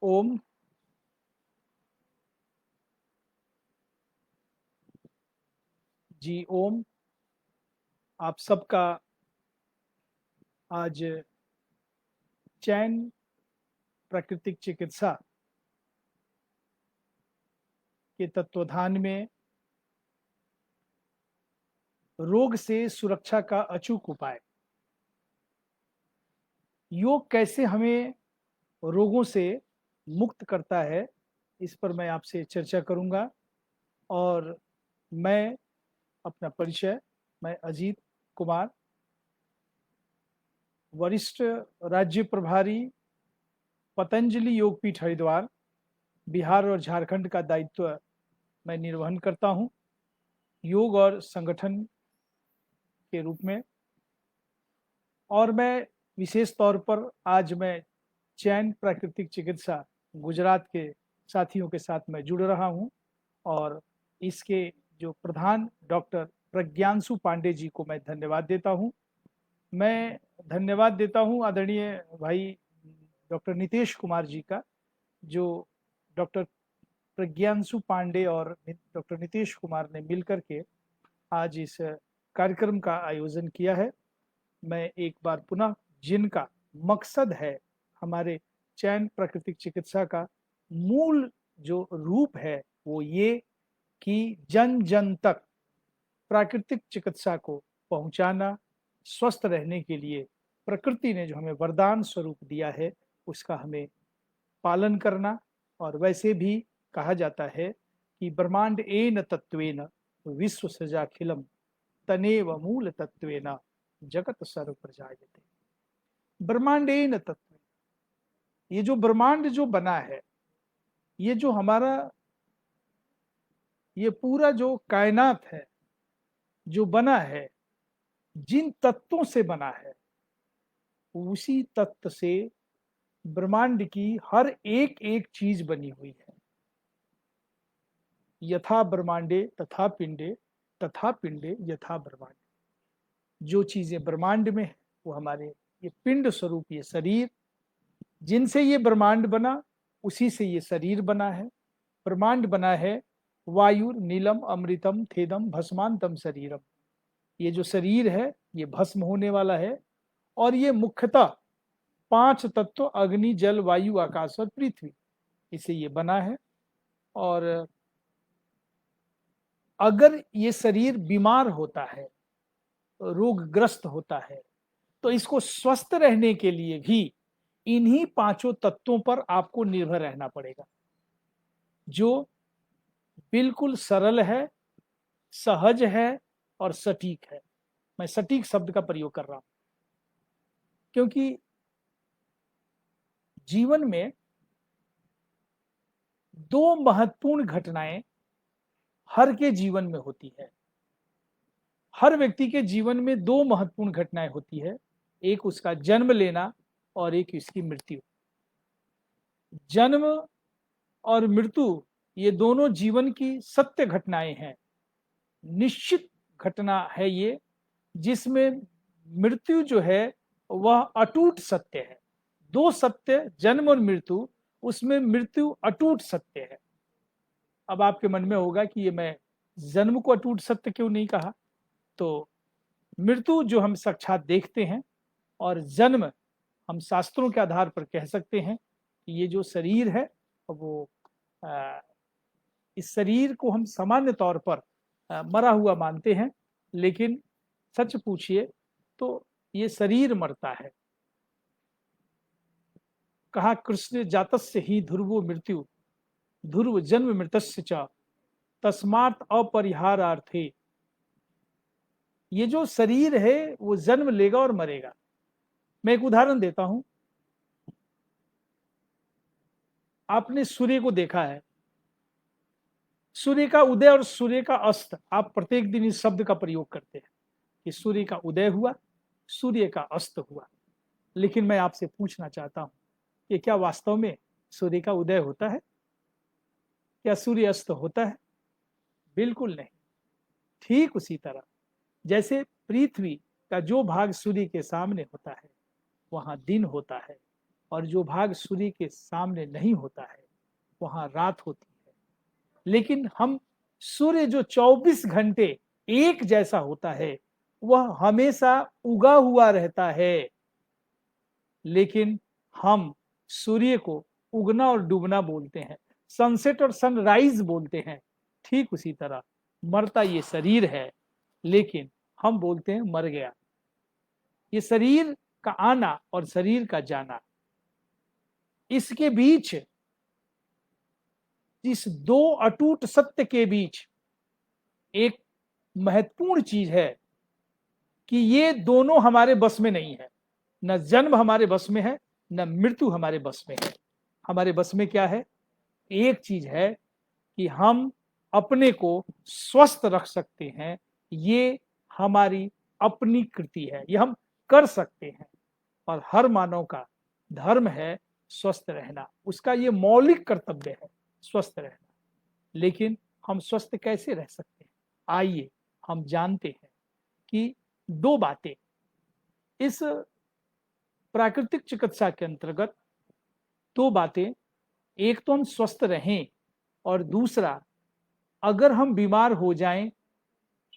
ओम। जी ओम। आप सबका आज चैन प्राकृतिक चिकित्सा के तत्वाधान में रोग से सुरक्षा का अचूक उपाय, योग कैसे हमें रोगों से मुक्त करता है, इस पर मैं आपसे चर्चा करूंगा। और मैं अपना परिचय, मैं अजीत कुमार, वरिष्ठ राज्य प्रभारी, पतंजलि योगपीठ हरिद्वार, बिहार और झारखंड का दायित्व मैं निर्वहन करता हूं, योग और संगठन के रूप में। और मैं विशेष तौर पर आज मैं चैन प्राकृतिक चिकित्सा गुजरात के साथियों के साथ मैं जुड़ रहा हूं। और इसके जो प्रधान डॉक्टर प्रज्ञांशु पांडे जी को मैं धन्यवाद देता हूं। मैं धन्यवाद देता हूं आदरणीय भाई डॉक्टर नितेश कुमार जी का, जो डॉक्टर प्रज्ञांशु पांडे और डॉक्टर नितेश कुमार ने मिलकर के आज इस कार्यक्रम का आयोजन किया है। मैं एक बार पुनः, जिनका मकसद है हमारे चैन प्राकृतिक चिकित्सा का मूल जो रूप है वो ये कि जन जन तक प्राकृतिक चिकित्सा को पहुंचाना, स्वस्थ रहने के लिए प्रकृति ने जो हमें वरदान स्वरूप दिया है उसका हमें पालन करना। और वैसे भी कहा जाता है कि ब्रह्मांड एन तत्वेन विश्व सृजाखिलम तनेव मूल तत्वेन जगत सर्व प्रजायते। ब्रह्मांड एन तत्व, ये जो ब्रह्मांड जो बना है, ये जो हमारा ये पूरा जो कायनात है जो बना है, जिन तत्वों से बना है उसी तत्व से ब्रह्मांड की हर एक एक चीज बनी हुई है। यथा ब्रह्मांडे तथा पिंडे, तथा पिंडे यथा ब्रह्मांड। जो चीजें ब्रह्मांड में है वो हमारे ये पिंड स्वरूप ये शरीर, जिनसे ये ब्रह्मांड बना उसी से ये शरीर बना है। ब्रह्मांड बना है वायु नीलम अमृतम थेदम भस्मांतम शरीरम। ये जो शरीर है ये भस्म होने वाला है। और ये मुख्यतः 5 तत्व अग्नि जल वायु आकाश और पृथ्वी, इसे ये बना है। और अगर ये शरीर बीमार होता है, रोगग्रस्त होता है, तो इसको स्वस्थ रहने के लिए भी इन्हीं 5 तत्वों पर आपको निर्भर रहना पड़ेगा, जो बिल्कुल सरल है, सहज है और सटीक है। मैं सटीक शब्द का प्रयोग कर रहा हूं क्योंकि जीवन में 2 महत्वपूर्ण घटनाएं हर के जीवन में होती है। हर व्यक्ति के जीवन में 2 महत्वपूर्ण घटनाएं होती है, एक उसका जन्म लेना और एक इसकी मृत्यु। जन्म और मृत्यु ये दोनों जीवन की सत्य घटनाएं हैं, निश्चित घटना है ये, जिसमें मृत्यु जो है वह अटूट सत्य है। 2 सत्य, जन्म और मृत्यु, उसमें मृत्यु अटूट सत्य है। अब आपके मन में होगा कि ये मैं जन्म को अटूट सत्य क्यों नहीं कहा। तो मृत्यु जो हम साक्षात देखते हैं और जन्म हम शास्त्रों के आधार पर कह सकते हैं कि ये जो शरीर है वो इस शरीर को हम सामान्य तौर पर मरा हुआ मानते हैं, लेकिन सच पूछिए तो ये शरीर मरता है। कहा कृष्ण जातस्य ही ध्रुवो मृत्यु, ध्रुव जन्म मृतस्य च, तस्मात् अपरिहारार्थे। ये जो शरीर है वो जन्म लेगा और मरेगा। मैं एक उदाहरण देता हूं। आपने सूर्य को देखा है, सूर्य का उदय और सूर्य का अस्त, आप प्रत्येक दिन इस शब्द का प्रयोग करते हैं कि सूर्य का उदय हुआ, सूर्य का अस्त हुआ। लेकिन मैं आपसे पूछना चाहता हूं कि क्या वास्तव में सूर्य का उदय होता है? क्या सूर्य अस्त होता है? बिल्कुल नहीं। ठीक उसी तरह जैसे पृथ्वी का जो भाग सूर्य के सामने होता है वहां दिन होता है, और जो भाग सूर्य के सामने नहीं होता है वहां रात होती है। लेकिन हम सूर्य जो 24 घंटे एक जैसा होता है वह हमेशा उगा हुआ रहता है। लेकिन हम सूर्य को उगना और डूबना बोलते हैं, सनसेट और सनराइज बोलते हैं। ठीक उसी तरह मरता ये शरीर है, लेकिन हम बोलते हैं मर गया। ये शरीर का आना और शरीर का जाना, इसके बीच, इस दो अटूट सत्य के बीच एक महत्वपूर्ण चीज है कि ये दोनों हमारे बस में नहीं है। न जन्म हमारे बस में है, न मृत्यु हमारे बस में है। हमारे बस में क्या है? एक चीज है कि हम अपने को स्वस्थ रख सकते हैं। ये हमारी अपनी कृति है, ये हम कर सकते हैं। और हर मानव का धर्म है स्वस्थ रहना, उसका ये मौलिक कर्तव्य है स्वस्थ रहना। लेकिन हम स्वस्थ कैसे रह सकते हैं? आइए हम जानते हैं कि दो बातें इस प्राकृतिक चिकित्सा के अंतर्गत, दो बातें। एक तो हम स्वस्थ रहें, और दूसरा अगर हम बीमार हो जाएं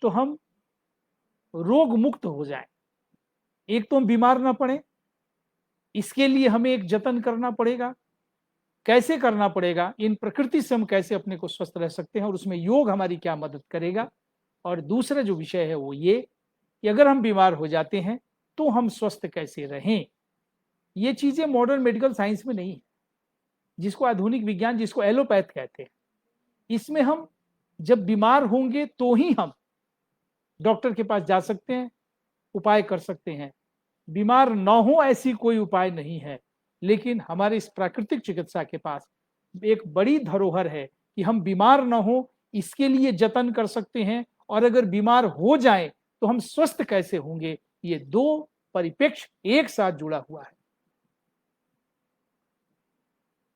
तो हम रोग मुक्त हो जाएं। एक तो हम बीमार ना पड़े, इसके लिए हमें एक जतन करना पड़ेगा। कैसे करना पड़ेगा? इन प्रकृति से हम कैसे अपने को स्वस्थ रह सकते हैं और उसमें योग हमारी क्या मदद करेगा। और दूसरा जो विषय है वो ये कि अगर हम बीमार हो जाते हैं तो हम स्वस्थ कैसे रहें। ये चीजें मॉडर्न मेडिकल साइंस में नहीं है, जिसको आधुनिक विज्ञान, जिसको एलोपैथ कहते हैं। इसमें हम जब बीमार होंगे तो ही हम डॉक्टर के पास जा सकते हैं, उपाय कर सकते हैं। बीमार न हो ऐसी कोई उपाय नहीं है। लेकिन हमारे इस प्राकृतिक चिकित्सा के पास एक बड़ी धरोहर है कि हम बीमार न हो इसके लिए जतन कर सकते हैं, और अगर बीमार हो जाए तो हम स्वस्थ कैसे होंगे। ये दो परिप्रेक्ष्य एक साथ जुड़ा हुआ है।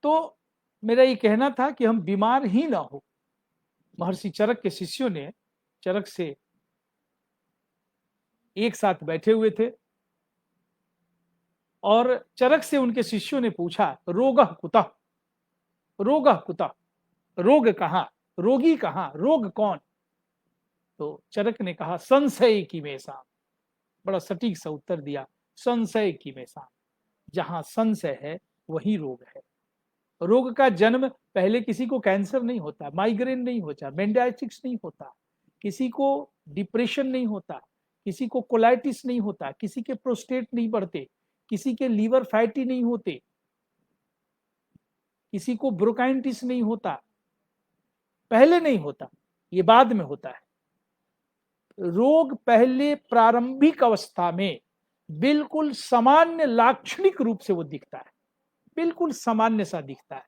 तो मेरा ये कहना था कि हम बीमार ही ना हो। महर्षि चरक के शिष्यों ने चरक से एक साथ बैठे हुए थे, और चरक से उनके शिष्यों ने पूछा, रोगः कुतः, रोगः कुतः, रोग कहां, रोगी कहां, रोग कौन? तो चरक ने कहा, संशय की में साम। बड़ा सटीक सा उत्तर दिया, संशय की में साम। जहां संशय है वही रोग है। रोग का जन्म पहले किसी को कैंसर नहीं होता, माइग्रेन नहीं होता, मेंडाइटिस नहीं होता, किसी को डिप्रेशन नहीं होता, किसी को कोलाइटिस नहीं होता, किसी के प्रोस्टेट नहीं बढ़ते, किसी के लीवर फैटी नहीं होते, किसी को ब्रोंकाइटिस नहीं होता। पहले नहीं होता, ये बाद में होता है। रोग पहले प्रारंभिक अवस्था में बिल्कुल सामान्य लाक्षणिक रूप से वो दिखता है, बिल्कुल सामान्य सा दिखता है।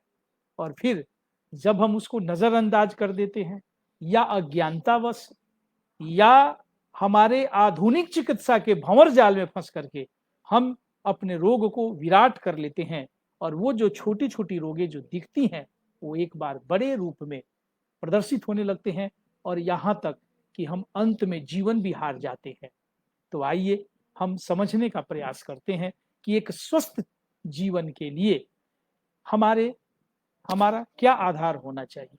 और फिर जब हम उसको नजरअंदाज कर देते हैं, या अज्ञानतावश, या हमारे आधुनिक चिकित्सा के भंवर जाल में फंस करके हम अपने रोग को विराट कर लेते हैं, और वो जो छोटी छोटी रोगें जो दिखती हैं वो एक बार बड़े रूप में प्रदर्शित होने लगते हैं, और यहां तक कि हम अंत में जीवन भी हार जाते हैं। तो आइए हम समझने का प्रयास करते हैं कि एक स्वस्थ जीवन के लिए हमारा क्या आधार होना चाहिए।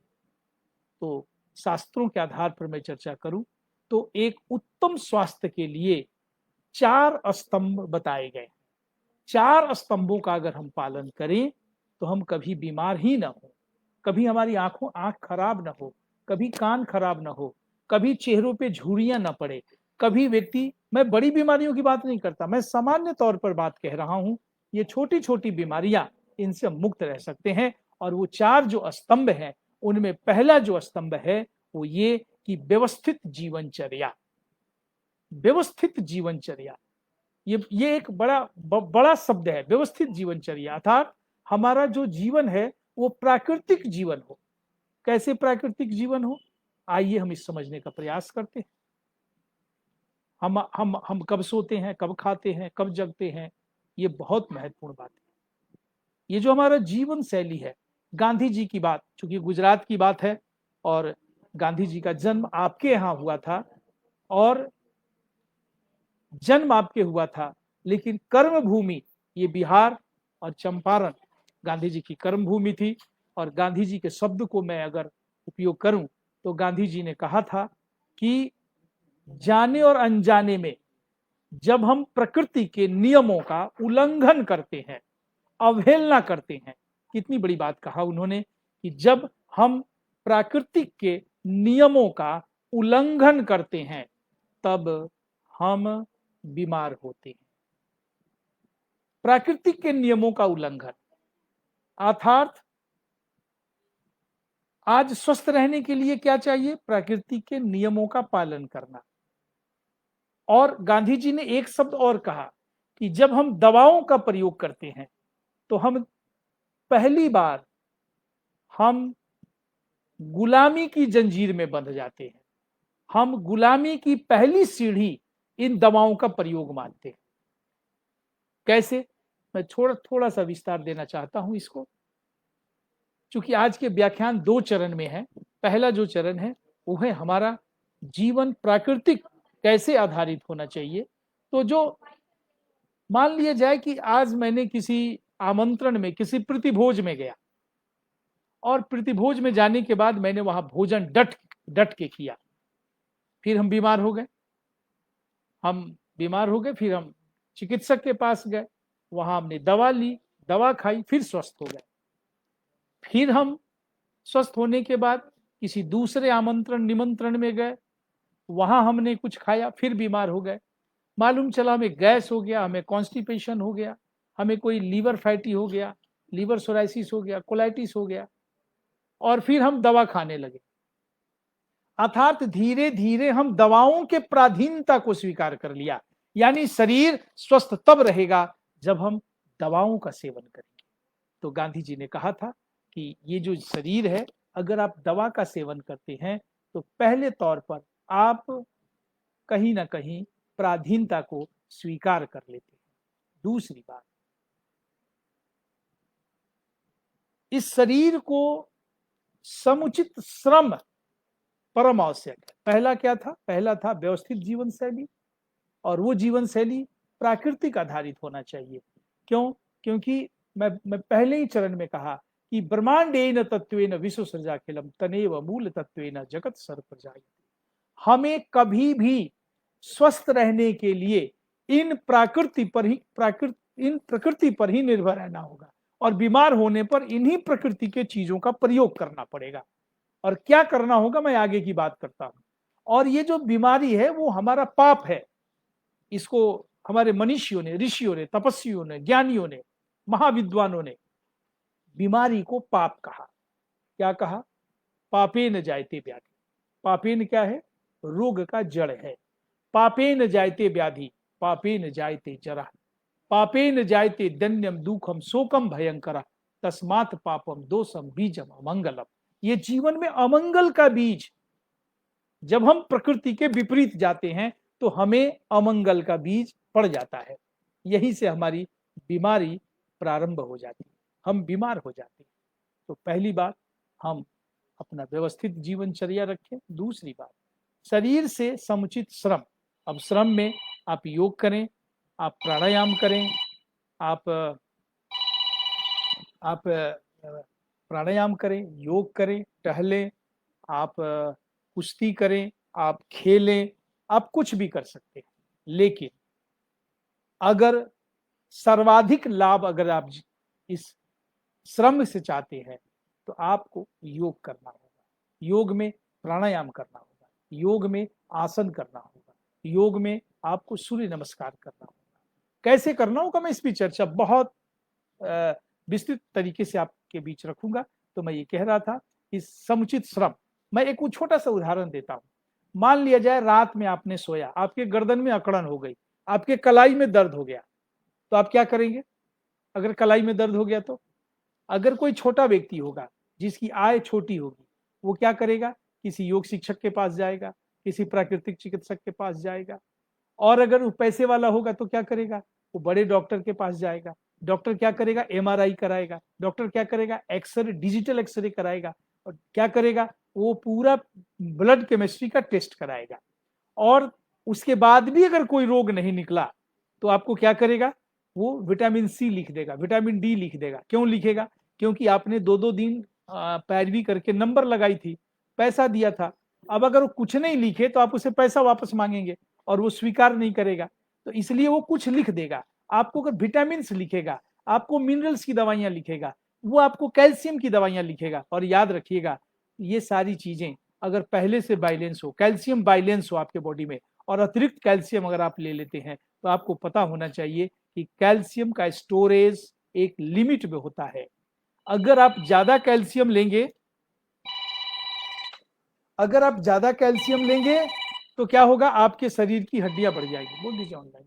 तो शास्त्रों के आधार पर मैं चर्चा करूं तो एक उत्तम स्वास्थ्य के लिए 4 स्तंभ बताए गए। 4 स्तंभों का अगर हम पालन करें तो हम कभी बीमार ही ना हो, कभी हमारी आंख खराब ना हो, कभी कान खराब ना हो, कभी चेहरों पे झुर्रियां ना पड़े, कभी व्यक्ति, मैं बड़ी बीमारियों की बात नहीं करता, मैं सामान्य तौर पर बात कह रहा हूं, ये छोटी छोटी बीमारियां, इनसे हम मुक्त रह सकते हैं। और वो 4 जो स्तंभ हैं, उनमें पहला जो स्तंभ है वो ये कि व्यवस्थित जीवनचर्या। व्यवस्थित जीवनचर्या, ये एक बड़ा शब्द है, व्यवस्थित जीवनचर्या। अर्थात हमारा जो जीवन है वो प्राकृतिक जीवन हो। कैसे प्राकृतिक जीवन हो? आइए हम इस समझने का प्रयास करते हैं। हम कब सोते हैं, कब खाते हैं, कब जगते हैं, ये बहुत महत्वपूर्ण बात है। ये जो हमारा जीवन शैली है, गांधी जी की बात, चूंकि गुजरात की बात है और गांधी जी का जन्म आपके यहाँ हुआ था और जन्म आपके हुआ था, लेकिन कर्म भूमि ये बिहार और चंपारण गांधी जी की कर्मभूमि थी। और गांधी जी के शब्द को मैं अगर उपयोग करूं तो गांधी जी ने कहा था कि जाने और अनजाने में जब हम प्रकृति के नियमों का उल्लंघन करते हैं, अवहेलना करते हैं, कितनी बड़ी बात कहा उन्होंने कि जब हम प्राकृतिक के नियमों का उल्लंघन करते हैं तब हम बीमार होते हैं। प्राकृतिक के नियमों का उल्लंघन अर्थात आज स्वस्थ रहने के लिए क्या चाहिए? प्रकृति के नियमों का पालन करना। और गांधी जी ने एक शब्द और कहा कि जब हम दवाओं का प्रयोग करते हैं तो हम पहली बार हम गुलामी की जंजीर में बंध जाते हैं। हम गुलामी की पहली सीढ़ी इन दवाओं का प्रयोग मानते हैं। कैसे? मैं थोड़ा सा विस्तार देना चाहता हूं इसको, क्योंकि आज के व्याख्यान 2 चरण में है। पहला जो चरण है वो है हमारा जीवन प्राकृतिक कैसे आधारित होना चाहिए। तो जो मान लिया जाए कि आज मैंने किसी आमंत्रण में, किसी प्रतिभोज में गया और प्रतिभोज में जाने के बाद मैंने वहां भोजन डट के किया, फिर हम बीमार हो गए। फिर हम चिकित्सक के पास गए, वहां हमने दवा ली, दवा खाई, फिर स्वस्थ हो गए। फिर हम स्वस्थ होने के बाद किसी दूसरे आमंत्रण निमंत्रण में गए, वहां हमने कुछ खाया, फिर बीमार हो गए। मालूम चला हमें गैस हो गया, हमें कॉन्स्टिपेशन हो गया, हमें कोई लीवर फैटी हो गया, लीवर सोराइसिस हो गया, कोलाइटिस हो गया, और फिर हम दवा खाने लगे। अर्थात धीरे धीरे हम दवाओं के प्राधीनता को स्वीकार कर लिया। यानी शरीर स्वस्थ तब रहेगा जब हम दवाओं का सेवन करेंगे। तो गांधी जी ने कहा था कि ये जो शरीर है, अगर आप दवा का सेवन करते हैं तो पहले तौर पर आप कहीं ना कहीं प्राधीनता को स्वीकार कर लेते हैं। दूसरी बात, इस शरीर को समुचित श्रम परम आवश्यक है। पहला क्या था? पहला था व्यवस्थित जीवन शैली, और वो जीवन शैली प्राकृतिक आधारित होना चाहिए। क्यों? क्योंकि मैं पहले ही चरण में कहा कि ब्रह्मांडेन तत्वेन विश्व सृजाखिलम तनेव मूल तत्वेन जगत सर्वप्रजायते। हमें कभी भी स्वस्थ रहने के लिए इन प्रकृति पर ही निर्भर रहना होगा, और बीमार होने पर इन्हीं प्रकृति के चीजों का प्रयोग करना पड़ेगा। और क्या करना होगा मैं आगे की बात करता हूं। और ये जो बीमारी है वो हमारा पाप है। इसको हमारे मनीषियों ने, ऋषियों ने, तपस्वियों ने, ज्ञानियों ने, महाविद्वानों ने बीमारी को पाप कहा। क्या कहा? पापेन जायते व्याधि। पापेन क्या है? रोग का जड़ है। पापेन जायते व्याधि, पापेन जायते जरा, पापेन जायते दन्यम दुखम शोकम भयंकर, तस्मात् पापम दोषम बीजम अमंगलम। ये जीवन में अमंगल का बीज, जब हम प्रकृति के विपरीत जाते हैं तो हमें अमंगल का बीज पड़ जाता है। यहीं से हमारी बीमारी प्रारंभ हो जाती है, हम बीमार हो जाते हैं। तो पहली बात, हम अपना व्यवस्थित जीवनचर्या रखें। दूसरी बात, शरीर से समुचित श्रम। अब श्रम में आप योग करें, आप प्राणायाम करें, आप प्राणायाम करें, योग करें, टहलें, आप कुश्ती करें, आप खेलें, आप कुछ भी कर सकते हैं। लेकिन अगर सर्वाधिक लाभ अगर आप इस श्रम से चाहते हैं तो आपको योग करना होगा। योग में प्राणायाम करना होगा, योग में आसन करना होगा, योग में आपको सूर्य नमस्कार करना होगा। कैसे करना होगा मैं इस पर चर्चा बहुत विस्तृत तरीके से आपके बीच रखूंगा। तो मैं ये कह रहा था कि समुचित श्रम, मैं एक छोटा सा उदाहरण देता हूं। मान लिया जाए रात में आपने सोया, आपके गर्दन में अकड़न हो गई, आपके कलाई में दर्द हो गया, तो आप क्या करेंगे? अगर कलाई में दर्द हो गया तो अगर कोई छोटा व्यक्ति होगा जिसकी आय छोटी होगी, वो क्या करेगा? किसी योग शिक्षक के पास जाएगा, किसी प्राकृतिक चिकित्सक के पास जाएगा। और अगर वो पैसे वाला होगा तो क्या करेगा? वो बड़े डॉक्टर के पास जाएगा। डॉक्टर क्या करेगा? एमआरआई कराएगा। डॉक्टर क्या करेगा? एक्सरे, डिजिटल एक्सरे कराएगा। और क्या करेगा? वो पूरा ब्लड केमिस्ट्री का टेस्ट कराएगा। और उसके बाद भी अगर कोई रोग नहीं निकला तो आपको क्या करेगा? वो विटामिन सी लिख देगा, विटामिन डी लिख देगा। क्यों लिखेगा? क्योंकि आपने 2-2 दिन पैरवी करके नंबर लगाई थी, पैसा दिया था। अब अगर वो कुछ नहीं लिखे तो आप उसे पैसा वापस मांगेंगे और वो स्वीकार नहीं करेगा, तो इसलिए वो कुछ लिख देगा। आपको अगर विटामिन लिखेगा, आपको मिनरल्स की दवाइयां लिखेगा, वो आपको कैल्शियम की दवाइयां लिखेगा। और याद रखिएगा, ये सारी चीजें अगर पहले से बैलेंस हो, कैल्शियम बैलेंस हो आपके बॉडी में, और अतिरिक्त कैल्शियम अगर आप ले लेते हैं, तो आपको पता होना चाहिए कि कैल्शियम का स्टोरेज एक लिमिट में होता है। अगर आप ज्यादा कैल्शियम लेंगे, अगर आप ज्यादा कैल्शियम लेंगे तो क्या होगा? आपके शरीर की हड्डियां बढ़ जाएगी। बोल दीजिए ऑनलाइन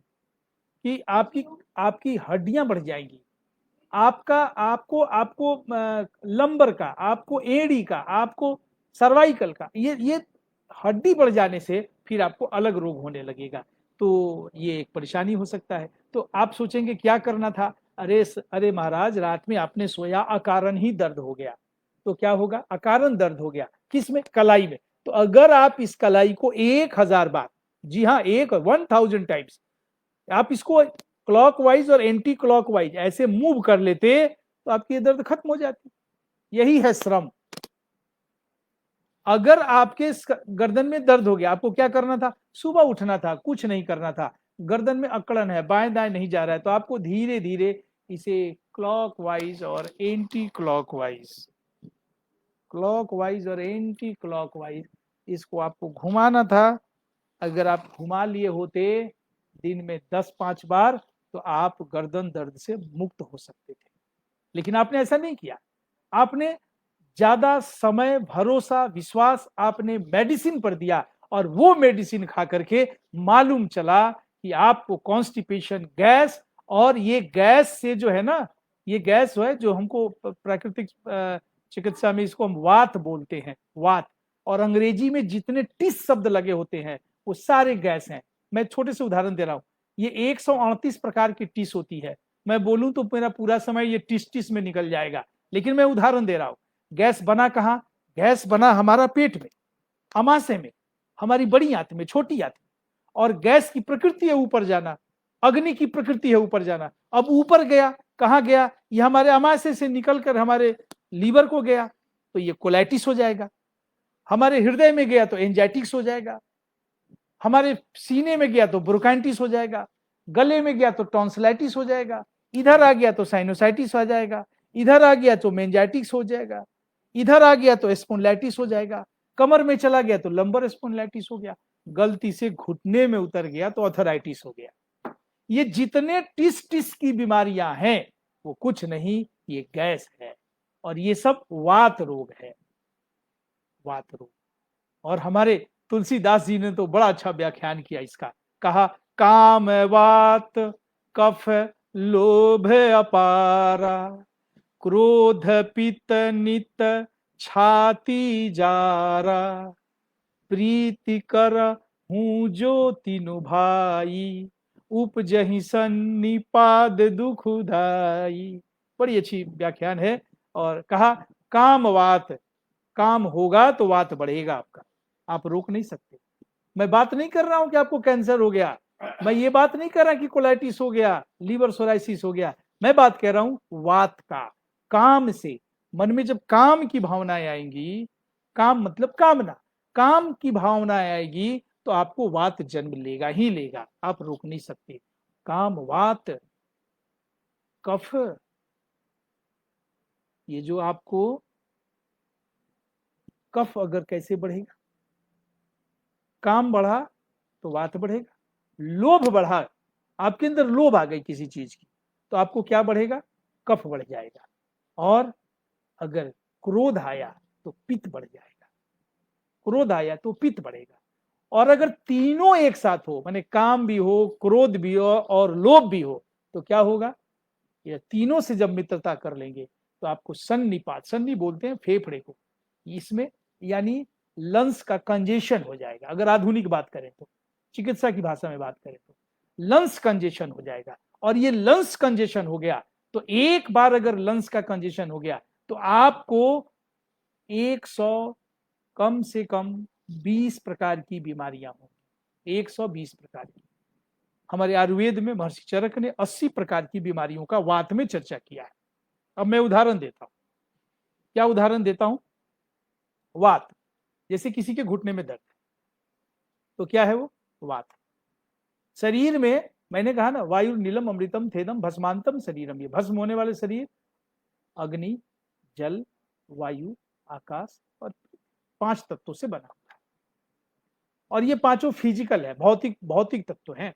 कि आपकी आपकी हड्डियां बढ़ जाएंगी। आपका आपको आपको लंबर का, आपको एड़ी का, आपको सर्वाइकल का, ये हड्डी बढ़ जाने से फिर आपको अलग रोग होने लगेगा। तो ये एक परेशानी हो सकता है। तो आप सोचेंगे क्या करना था? अरे महाराज, रात में आपने सोया, अकारण ही दर्द हो गया। तो क्या होगा? अकारण दर्द हो गया किसमें? कलाई में। तो अगर आप इस कलाई को 1000 बार, जी हाँ, 1000 टाइम्स आप इसको क्लॉकवाइज और एंटी क्लॉकवाइज ऐसे मूव कर लेते, तो आपकी दर्द खत्म हो जाती। यही है श्रम। अगर आपके गर्दन में दर्द हो गया, आपको क्या करना था? सुबह उठना था, कुछ नहीं करना था। गर्दन में अकड़न है, बाएं दाएं नहीं जा रहा है, तो आपको धीरे धीरे इसे क्लॉकवाइज और एंटी क्लॉकवाइज, क्लॉकवाइज और एंटी क्लॉकवाइज इसको आपको घुमाना था। अगर आप घुमा लिए होते दिन में 10-5 बार, तो आप गर्दन दर्द से मुक्त हो सकते थे। लेकिन आपने ऐसा नहीं किया। आपने ज्यादा समय, भरोसा, विश्वास आपने मेडिसिन पर दिया, और वो मेडिसिन खा करके मालूम चला कि आपको कॉन्स्टिपेशन, गैस, और ये गैस से जो है ना, ये गैस है जो हमको प्राकृतिक चिकित्सा में इसको हम वात बोलते हैं, वात। और अंग्रेजी में जितने टिस शब्द लगे होते हैं वो सारे गैस हैं। मैं छोटे से उदाहरण दे रहा हूं। ये 138 प्रकार की टिस होती है। मैं बोलूं तो मेरा पूरा समय ये टिस टिस में निकल जाएगा, लेकिन मैं उदाहरण दे रहा हूं। गैस बना कहां? गैस बना हमारा पेट में, अमाशय में, हमारी बड़ी आंत में, छोटी आंत में। और गैस की प्रकृति है ऊपर जाना, अग्नि की प्रकृति है ऊपर जाना। अब ऊपर गया, कहां गया? ये हमारे अमाशय से निकलकर हमारे लीवर को गया, तो ये कोलाइटिस हो जाएगा। हमारे हृदय में गया तो एंजाइटिस हो जाएगा। हमारे सीने में गया तो ब्रोंकाइटिस हो जाएगा। गले में गया तो टॉन्सिलाइटिस हो जाएगा। इधर आ गया तो साइनोसाइटिस हो जाएगा। इधर आ गया तो मेंजाइटिस हो जाएगा। इधर आ गया तो स्पॉन्डिलाइटिस हो जाएगा। कमर में चला गया तो लंबर स्पॉन्डिलाइटिस हो गया। गलती से घुटने में उतर गया तो अर्थराइटिस हो गया। ये जितने टिस टिस की बीमारियां हैं वो कुछ नहीं, ये गैस है। और ये सब वात रोग है, वात रोग। और हमारे तुलसीदास जी ने तो बड़ा अच्छा व्याख्यान किया इसका। कहा, काम वात कफ लोभ अपारा, क्रोध पित्त नित छाती जारा, प्रीति कर हूँ जो तीनु भाई, उपजहि सन्निपाद दुखुदाई। बड़ी अच्छी व्याख्यान है। और कहा, काम वात, काम होगा तो वात बढ़ेगा आपका, आप रोक नहीं सकते। मैं बात नहीं कर रहा हूं कि आपको कैंसर हो गया, मैं ये बात नहीं कर रहा कि कोलाइटिस हो गया, लीवर सोराइसिस हो गया। मैं बात कर रहा हूं वात का। काम से, मन में जब काम की भावनाएं आएंगी, काम मतलब कामना, काम की भावनाएं आएगी तो आपको वात जन्म लेगा ही लेगा, आप रोक नहीं सकते। काम वात कफ, ये जो आपको कफ अगर कैसे बढ़ेगा? काम बढ़ा तो वात बढ़ेगा। लोभ बढ़ा, आपके अंदर लोभ आ गई किसी चीज की, तो आपको क्या बढ़ेगा? कफ बढ़ जाएगा। और अगर क्रोध आया तो पित्त बढ़ जाएगा, क्रोध आया तो पित्त बढ़ेगा। और अगर तीनों एक साथ हो, माने काम भी हो, क्रोध भी हो और लोभ भी हो, तो क्या होगा? ये तीनों से जब मित्रता कर लेंगे तो आपको सन्निपात, सन्नि बोलते हैं फेफड़े को, इसमें यानी लंग्स का कंजेशन हो जाएगा। अगर आधुनिक बात करें तो, चिकित्सा की भाषा में बात करें तो लंग्स कंजेशन हो जाएगा। और ये लंग्स कंजेशन हो गया तो एक बार अगर लंग्स का कंजेशन हो गया तो आपको 100 कम से कम 20 प्रकार की बीमारियां होंगी, 120 प्रकार की। हमारे आयुर्वेद में महर्षि चरक ने 80 प्रकार की बीमारियों का वात में चर्चा किया है। अब मैं उदाहरण देता हूं। क्या उदाहरण देता हूं? वात, जैसे किसी के घुटने में दर्द है तो क्या है वो? वात। शरीर में मैंने कहा ना, वायु नीलम अमृतम थेदम भस्मांतम शरीरम, ये भस्म होने वाले शरीर अग्नि, जल, वायु, आकाश और 5 तत्वों से बना हुआ है। और ये पांचों फिजिकल है, भौतिक भौतिक तत्व हैं।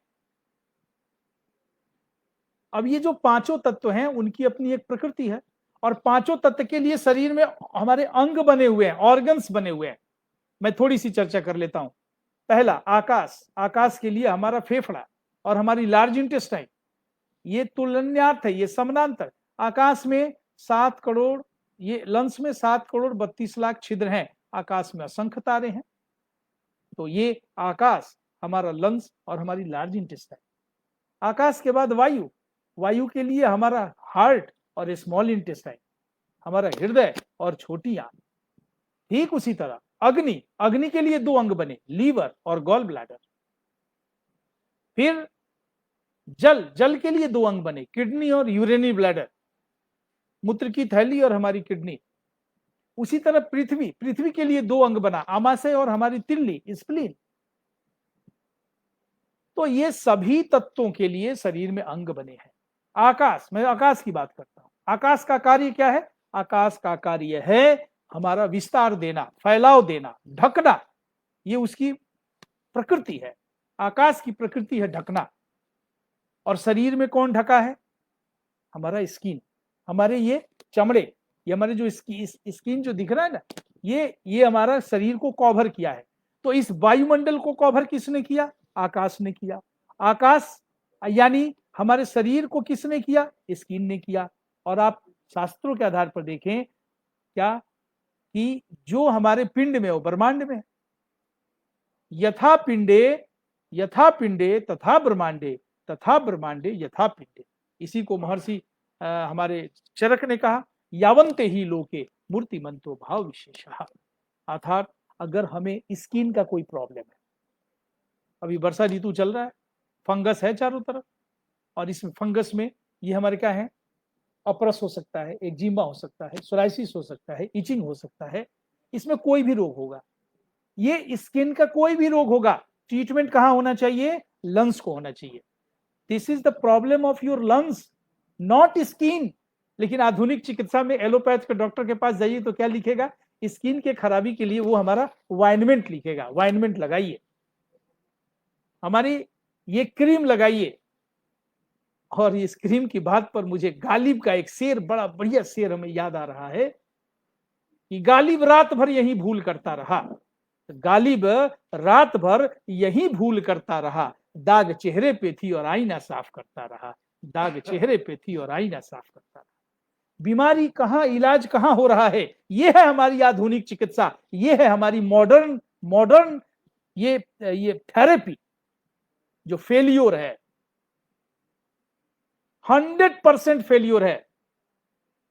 अब ये जो पांचों तत्व हैं उनकी अपनी एक प्रकृति है, और पांचों तत्व के लिए शरीर में हमारे अंग बने हुए हैं, ऑर्गन्स बने हुए हैं। मैं थोड़ी सी चर्चा कर लेता हूं। पहला आकाश, आकाश के लिए हमारा फेफड़ा और हमारी लार्ज इंटेस्टाइन, ये तुलन्यार्थ है, ये समानांतर। आकाश में 7 करोड़, ये लंस में 7 करोड़ 32 लाख छिद्र हैं, आकाश में असंख्य तारे हैं। तो ये आकाश हमारा लंस और हमारी लार्ज इंटेस्टाइन। आकाश के बाद वायु, वायु के लिए हमारा हार्ट और स्मॉल इंटेस्टाइन, हमारा हृदय और छोटी आंत। ठीक उसी तरह अग्नि, अग्नि के लिए 2 अंग बने, लीवर और गॉल ब्लैडर। फिर जल, जल के लिए 2 अंग बने, किडनी और यूरिनरी ब्लैडर, मूत्र की थैली और हमारी किडनी। उसी तरह पृथ्वी, पृथ्वी के लिए 2 अंग बना, आमाशय और हमारी तिल्ली, स्प्लीन। तो ये सभी तत्वों के लिए शरीर में अंग बने हैं। आकाश, मैं आकाश की बात करता हूं। आकाश का कार्य क्या है? आकाश का कार्य है हमारा विस्तार देना, फैलाव देना, ढकना। ये उसकी प्रकृति है। आकाश की प्रकृति है ढकना। और शरीर में कौन ढका है? हमारा स्किन, हमारे ये चमड़े, ये हमारे जो स्किन जो दिख रहा है ना, ये हमारा शरीर को कवर किया है। तो इस वायुमंडल को कवर किसने किया? आकाश ने किया। आकाश यानी हमारे शरीर को किसने किया? स्किन ने किया। और आप शास्त्रों के आधार पर देखें क्या, कि जो हमारे पिंड में हो, ब्रह्मांड में, यथा पिंडे, यथा पिंडे तथा ब्रह्मांडे, तथा ब्रह्मांडे यथा पिंडे। इसी को महर्षि हमारे चरक ने कहा, यावंते ही लोके मूर्तिमंतो भाव विशेषः। अर्थात अगर हमें स्किन का कोई प्रॉब्लम है, अभी वर्षा ऋतु चल रहा है, फंगस है चारों तरफ, और इस फंगस में ये हमारे क्या है? अपरस हो सकता है, एक्जिमा हो सकता है, सोराइसिस हो सकता है, इचिंग हो सकता है, इसमें कोई भी रोग होगा, ये स्किन का कोई भी रोग होगा, ट्रीटमेंट कहां होना चाहिए? लंग्स को होना चाहिए। This is the problem of your lungs, not skin. लेकिन आधुनिक चिकित्सा में एलोपैथ के डॉक्टर के पास जाइए तो क्या लिखेगा? स्किन के खराबी के लिए वो हमारा वाइनमेंट लिखेगा, वाइनमेंट लगाइए, हमारी ये क्रीम लगाइए। और इस क्रीम की बात पर मुझे गालिब का एक शेर, बड़ा बढ़िया शेर हमें याद आ रहा है, कि गालिब रात भर यही भूल करता रहा, गालिब रात भर यही भूल करता रहा, दाग चेहरे पे थी और आईना साफ करता रहा, दाग चेहरे पे थी और आईना साफ करता रहा। बीमारी कहां, इलाज कहां हो रहा है? ये है हमारी आधुनिक चिकित्सा, ये है हमारी मॉडर्न मॉडर्न ये थेरेपी जो फेल्योर है, 100% फेल्योर है।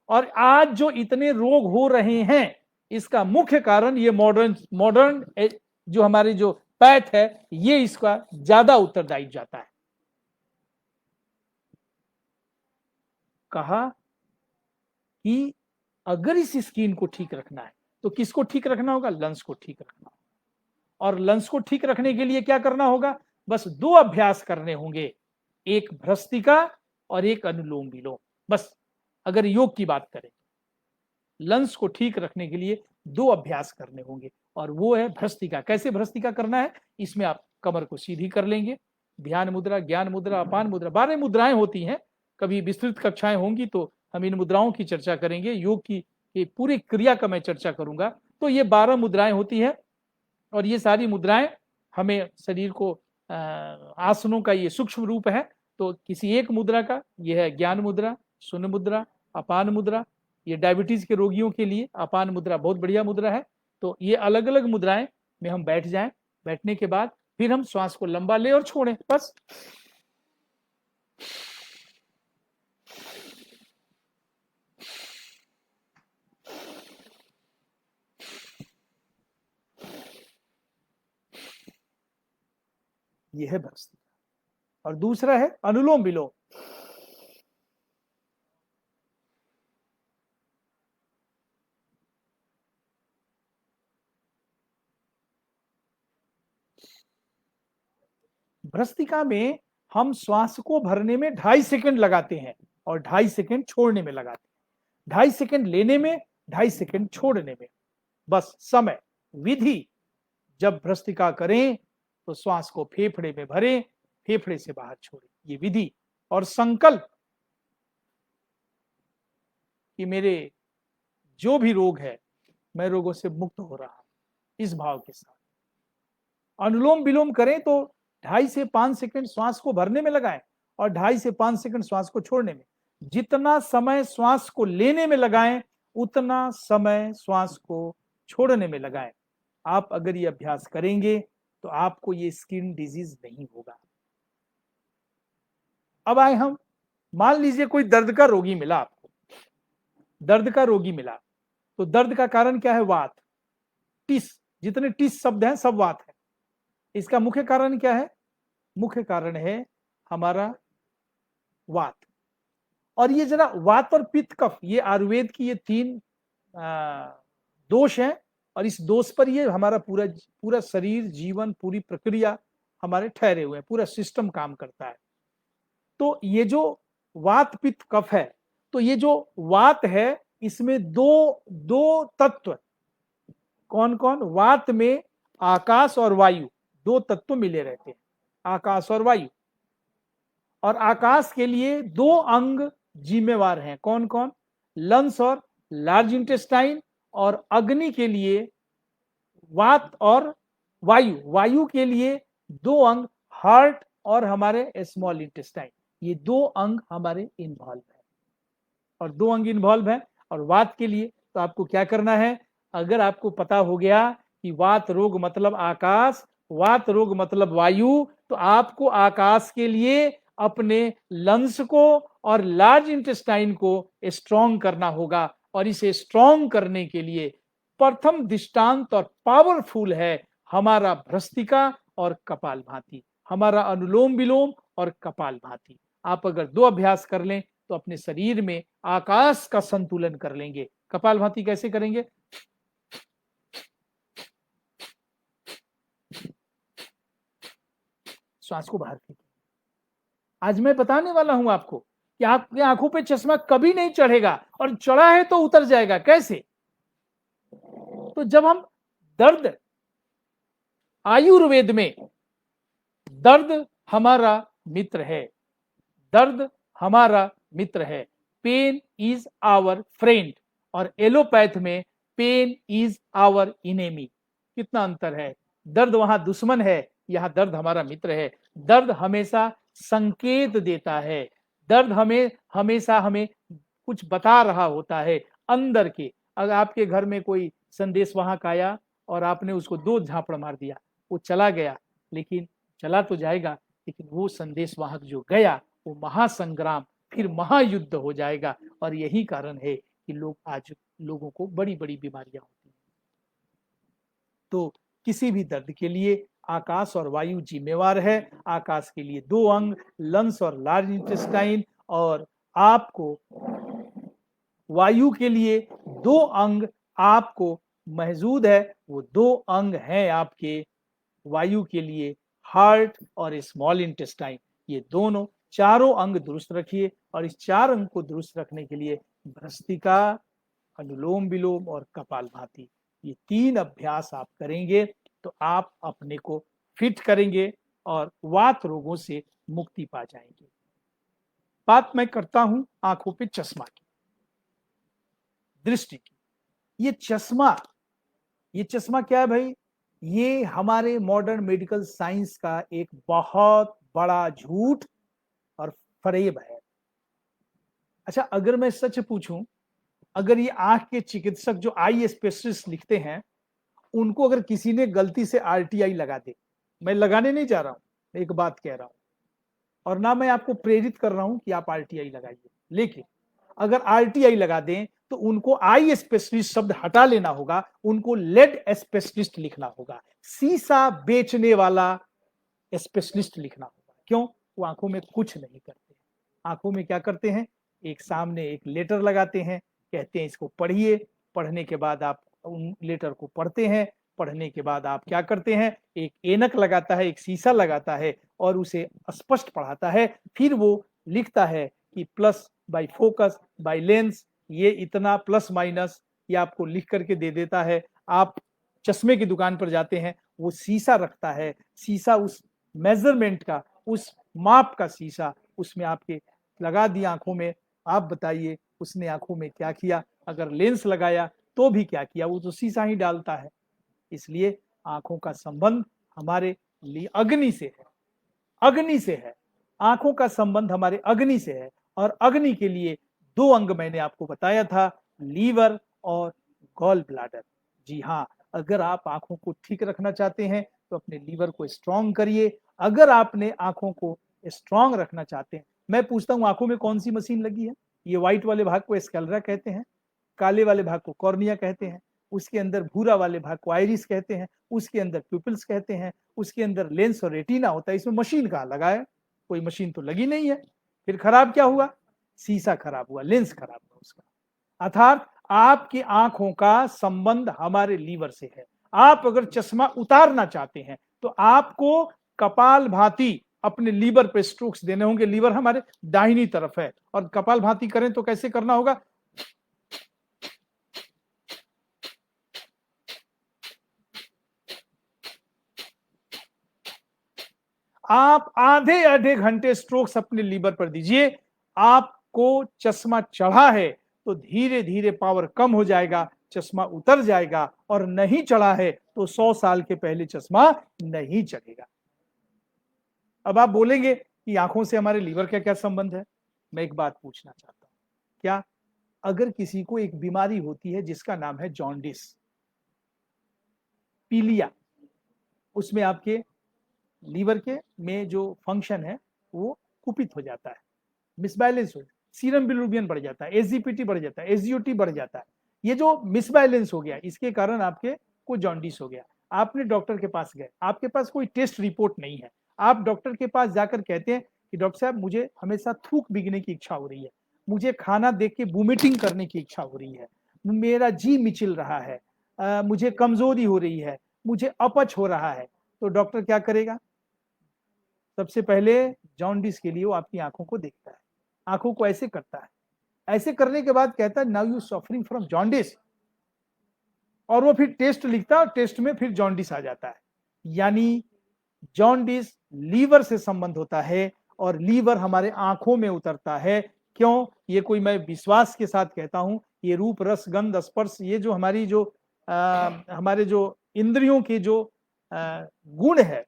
और आज जो इतने रोग हो रहे हैं, इसका मुख्य कारण ये मॉडर्न मॉडर्न जो हमारी जो पैथ है, ये इसका ज्यादा उत्तरदायी जाता है। कहा कि अगर इस स्किन को ठीक रखना है तो किसको ठीक रखना होगा? लंग्स को ठीक रखना होगा। और लंग्स को ठीक रखने के लिए क्या करना होगा? बस 2 अभ्यास करने होंगे, एक भ्रस्तिका और एक अनुलोम विलोम। बस अगर योग की बात करें, लंग्स को ठीक रखने के लिए 2 अभ्यास करने होंगे, और वो है भ्रस्तिका। कैसे भ्रस्तिका करना है? इसमें आप कमर को सीधी कर लेंगे, ध्यान मुद्रा, ज्ञान मुद्रा, अपान मुद्रा, 12 मुद्राएं होती हैं। कभी विस्तृत कक्षाएं होंगी तो हम इन मुद्राओं की चर्चा करेंगे, योग की पूरी क्रिया का मैं चर्चा करूंगा। तो ये 12 मुद्राएं होती है, और ये सारी मुद्राएं हमें शरीर को आसनों का ये सूक्ष्म रूप है। तो किसी एक मुद्रा का, ये है ज्ञान मुद्रा, शून्य मुद्रा, अपान मुद्रा। ये डायबिटीज के रोगियों के लिए अपान मुद्रा बहुत बढ़िया मुद्रा है। तो ये अलग अलग मुद्राएं में हम बैठ जाएं, बैठने के बाद फिर हम श्वास को लंबा ले और छोड़ें, बस। ये है भ्रष्ट। और दूसरा है अनुलोम विलोम। भ्रस्तिका में हम श्वास को भरने में 2.5 सेकंड लगाते हैं और 2.5 सेकंड छोड़ने में लगाते हैं। 2.5 सेकंड लेने में, 2.5 सेकंड छोड़ने में, बस समय। विधि, जब भ्रस्तिका करें तो श्वास को फेफड़े में भरें, फेफड़े से बाहर छोड़ें, ये विधि। और संकल्प कि मेरे जो भी रोग है मैं रोगों से मुक्त हो रहा हूं, इस भाव के साथ। अनुलोम विलोम करें तो 2.5 से 5 सेकंड श्वास को भरने में लगाएं और 2.5 से 5 सेकंड श्वास को छोड़ने में। जितना समय श्वास को लेने में लगाएं उतना समय श्वास को छोड़ने में लगाएं। आप अगर ये अभ्यास करेंगे तो आपको ये स्किन डिजीज नहीं होगा। अब आए हम, मान लीजिए कोई दर्द का रोगी मिला आपको, दर्द का रोगी मिला, तो दर्द का कारण क्या है? वात। टिस, जितने टिस शब्द हैं सब वात है। इसका मुख्य कारण क्या है? मुख्य कारण है हमारा वात। और ये जरा वात और पित्त कफ, ये आयुर्वेद की ये 3 दोष हैं, और इस दोष पर ये हमारा पूरा शरीर, जीवन, पूरी प्रक्रिया हमारे ठहरे हुए हैं, पूरा सिस्टम काम करता है। तो ये जो वात पित्त कफ है, तो ये जो वात है इसमें दो तत्व, कौन कौन? वात में आकाश और वायु, 2 तत्व मिले रहते हैं, आकाश और वायु। और आकाश के लिए 2 अंग जिम्मेवार हैं, कौन कौन? लंग्स और लार्ज इंटेस्टाइन। और अग्नि के लिए वात और वायु, वायु के लिए 2 अंग, हार्ट और हमारे स्मॉल इंटेस्टाइन। ये 2 अंग हमारे इन्वॉल्व है, और 2 अंग इन्वॉल्व है। और वात के लिए तो आपको क्या करना है? अगर आपको पता हो गया कि वात रोग मतलब आकाश, वात रोग मतलब वायु, तो आपको आकाश के लिए अपने लंग्स को और लार्ज इंटेस्टाइन को स्ट्रॉन्ग करना होगा। और इसे स्ट्रॉन्ग करने के लिए प्रथम दृष्टांत और पावरफुल है हमारा भ्रस्तिका और कपालभाति, हमारा अनुलोम विलोम और कपालभाति। आप अगर 2 अभ्यास कर लें तो अपने शरीर में आकाश का संतुलन कर लेंगे। कपालभाति कैसे करेंगे? श्वास को बाहर फेंकें। आज मैं बताने वाला हूं आपको कि आपकी आंखों पे चश्मा कभी नहीं चढ़ेगा, और चढ़ा है तो उतर जाएगा। कैसे? तो जब हम दर्द, आयुर्वेद में दर्द हमारा मित्र है, दर्द हमारा मित्र है, पेन इज आवर फ्रेंड। और एलोपैथ में पेन इज आवर इनेमी। कितना अंतर है? दर्द वहां दुश्मन है, यहां दर्द हमारा मित्र है। दर्द हमेशा संकेत देता है, दर्द हमेशा हमें कुछ बता रहा होता है अंदर के। अगर आपके घर में कोई संदेश वहां का आया और आपने उसको 2 झापड़ मार दिया, वो चला गया, लेकिन चला तो जाएगा, लेकिन वो संदेश वहां जो गया वो महासंग्राम, फिर महायुद्ध हो जाएगा। और यही कारण है कि लोगों को बड़ी बड़ी बीमारियां होती हैं। तो किसी भी दर्द के लिए आकाश और वायु जिम्मेवार है। आकाश के लिए 2 अंग, लंग्स और लार्ज इंटेस्टाइन, और आपको वायु के लिए 2 अंग आपको मौजूद है। वो 2 अंग हैं आपके वायु के लिए हार्ट और स्मॉल इंटेस्टाइन। ये दोनों चारों अंग दुरुस्त रखिए, और इस 4 अंग को दुरुस्त रखने के लिए भ्रस्तिका, अनुलोम विलोम और कपालभाति, ये 3 अभ्यास आप करेंगे तो आप अपने को फिट करेंगे और वात रोगों से मुक्ति पा जाएंगे। बात मैं करता हूं आंखों पे चश्मा की, दृष्टि की। ये चश्मा क्या है भाई? ये हमारे मॉडर्न मेडिकल साइंस का एक बहुत बड़ा झूठ और फरेब है। अच्छा, अगर मैं सच पूछूं, अगर ये आंख के चिकित्सक जो आई स्पेशलिस्ट लिखते हैं, उनको अगर किसी ने गलती से आरटीआई लगा दे, मैं लगाने नहीं जा रहा हूं, एक बात कह रहा हूं, और ना मैं आपको प्रेरित कर रहा हूं कि आप आरटीआई लगाइए, लेकिन अगर आरटीआई लगा दें तो उनको आई स्पेशलिस्ट शब्द हटा लेना होगा, उनको लेड स्पेशलिस्ट लिखना होगा, शीशा बेचने वाला स्पेशलिस्ट लिखना होगा। क्यों? वो आंखों में कुछ नहीं करते। आंखों में क्या करते हैं, एक सामने एक लेटर लगाते हैं, कहते हैं इसको पढ़िए, पढ़ने के बाद आप उन लेटर को पढ़ते हैं, पढ़ने के बाद आप क्या करते हैं, एक ऐनक लगाता है, एक शीशा लगाता है और उसे स्पष्ट पढ़ाता है। फिर वो लिखता है कि plus by focus by lens ये इतना प्लस माइनस, ये आपको लिख करके दे देता है। आप चश्मे की दुकान पर जाते हैं, वो शीशा रखता है, शीशा उस मेजरमेंट का, उस माप का शीशा उसमें आपके लगा दिया आंखों में। आप बताइए उसने आंखों में क्या किया, अगर लेंस लगाया तो भी क्या किया, वो तो शीशा ही डालता है। इसलिए आंखों का संबंध हमारे लिए अग्नि से है, अग्नि से है। आंखों का संबंध हमारे अग्नि से है और अग्नि के लिए दो अंग मैंने आपको बताया था, लीवर और गॉल ब्लाडर। जी हाँ, अगर आप आंखों को ठीक रखना चाहते हैं तो अपने लीवर को स्ट्रांग करिए। अगर आपने आंखों को स्ट्रांग रखना चाहते हैं, मैं पूछता हूं आंखों में कौन सी मशीन लगी है? ये व्हाइट वाले भाग को स्कैलरा कहते हैं, काले वाले भाग को कॉर्निया कहते हैं, उसके अंदर भूरा वाले भाग को आइरिस कहते हैं, उसके अंदर प्यूपिल्स कहते हैं, उसके अंदर लेंस और रेटिना होता है। इसमें मशीन कहाँ लगा है? कोई मशीन तो लगी नहीं है। फिर खराब क्या हुआ? शीशा खराब हुआ, लेंस खराब हुआ उसका। अर्थात आपकी आंखों का संबंध हमारे लीवर से है। आप अगर चश्मा उतारना चाहते हैं तो आपको कपाल भांति अपने लीवर पे स्ट्रोक्स देने होंगे। लीवर हमारे दाहिनी तरफ है और कपाल भांति करें तो कैसे करना होगा? आप आधे आधे घंटे स्ट्रोक्स अपने लीवर पर दीजिए। आपको चश्मा चढ़ा है तो धीरे धीरे पावर कम हो जाएगा, चश्मा उतर जाएगा, और नहीं चढ़ा है तो 100 साल के पहले चश्मा नहीं चढ़ेगा। अब आप बोलेंगे कि आंखों से हमारे लीवर का क्या संबंध है? मैं एक बात पूछना चाहता हूं, क्या अगर किसी को एक बीमारी होती है जिसका नाम है जॉन्डिस, पीलिया, उसमें आपके लीवर के में जो फंक्शन है वो कुपित हो जाता है, मिसबैलेंस हो, सीरम बिलिरुबिन बढ़ जाता है, एसजीपीटी बढ़ जाता है, एसजीओटी बढ़ जाता है। ये जो मिसबैलेंस हो गया, इसके कारण आपके को जॉन्डिस हो गया। आपने डॉक्टर के पास गए, आपके पास कोई टेस्ट रिपोर्ट नहीं है, आप डॉक्टर के पास जाकर कहते हैं कि डॉक्टर साहब मुझे हमेशा थूक बिगने की इच्छा हो रही है, मुझे खाना देख के वोमिटिंग करने की इच्छा हो रही है, मेरा जी मिचल रहा है, मुझे कमजोरी हो रही है, मुझे अपच हो रहा है, तो डॉक्टर क्या करेगा? सबसे पहले जॉन्डिस के लिए वो आपकी आंखों को देखता है, आंखों को ऐसे करता है, ऐसे करने के बाद कहता है now you suffering from jaundice, और वो फिर टेस्ट लिखता है और टेस्ट में फिर जॉन्डिस आ जाता है। यानी जॉन्डिस लीवर से संबंध होता है और लीवर हमारे आंखों में उतरता है। क्यों? ये कोई मैं विश्वास के साथ कहता हूं, ये रूप रस गंध स्पर्श, ये जो हमारी जो हमारे जो इंद्रियों के जो गुण है,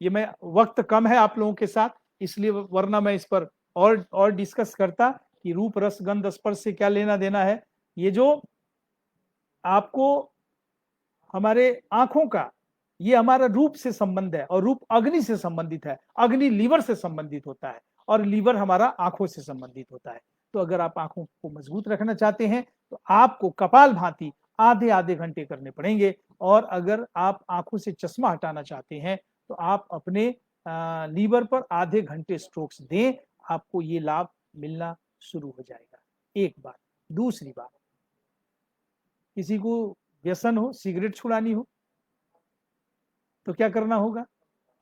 ये मैं वक्त कम है आप लोगों के साथ इसलिए, वरना मैं इस पर और डिस्कस करता कि रूप रस गंध स्पर्श से क्या लेना देना है। ये जो आपको हमारे आंखों का, ये हमारा रूप से संबंध है और रूप अग्नि से संबंधित है, अग्नि लीवर से संबंधित होता है और लीवर हमारा आंखों से संबंधित होता है। तो अगर आप आंखों को मजबूत रखना चाहते हैं तो आपको कपाल भांति आधे आधे घंटे करने पड़ेंगे, और अगर आप आंखों से चश्मा हटाना चाहते हैं तो आप अपने लीवर पर आधे घंटे स्ट्रोक्स दें, आपको ये लाभ मिलना शुरू हो जाएगा। एक बात। दूसरी बात, किसी को व्यसन हो, सिगरेट छुड़ानी हो तो क्या करना होगा?